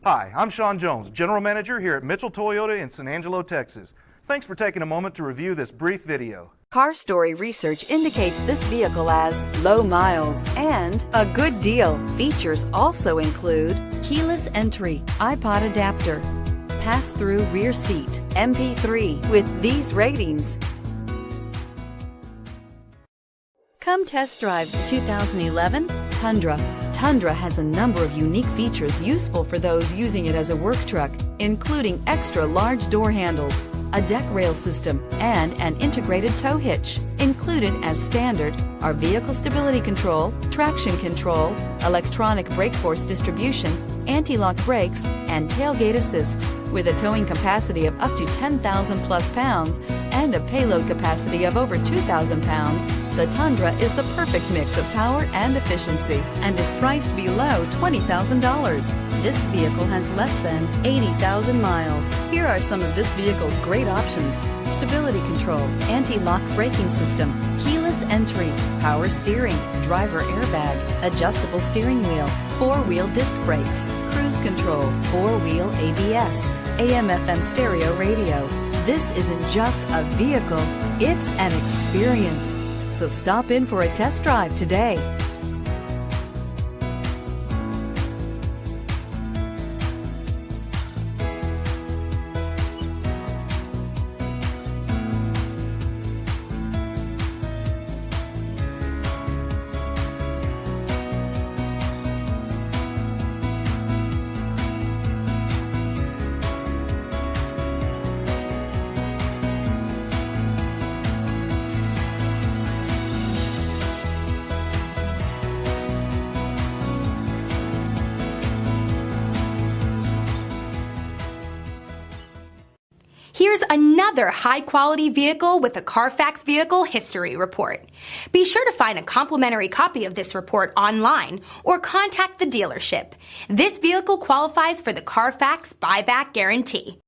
Hi, I'm Sean Jones, General Manager here at Mitchell Toyota in San Angelo, Texas. Thanks for taking a moment to review this brief video. Car Story research indicates this vehicle as low miles and a good deal. Features also include keyless entry, iPod adapter, pass-through rear seat, MP3. With these ratings, come test drive the 2011 Tundra. Tundra has a number of unique features useful for those using it as a work truck, including extra large door handles, a deck rail system, and an integrated tow hitch. Included as standard are vehicle stability control, traction control, electronic brake force distribution, anti-lock brakes, and tailgate assist. With a towing capacity of up to 10,000 plus pounds and a payload capacity of over 2,000 pounds, the Tundra is the perfect mix of power and efficiency and is priced below $20,000. This vehicle has less than 80,000 miles. Here are some of this vehicle's great options: stability control, anti-lock braking system, keyless entry, power steering, driver airbag, adjustable steering wheel, four-wheel disc brakes, cruise control, four-wheel ABS, AM/FM stereo radio. This isn't just a vehicle, it's an experience. So stop in for a test drive today. Here's another high-quality vehicle with a Carfax Vehicle History Report. Be sure to find a complimentary copy of this report online or contact the dealership. This vehicle qualifies for the Carfax Buyback Guarantee.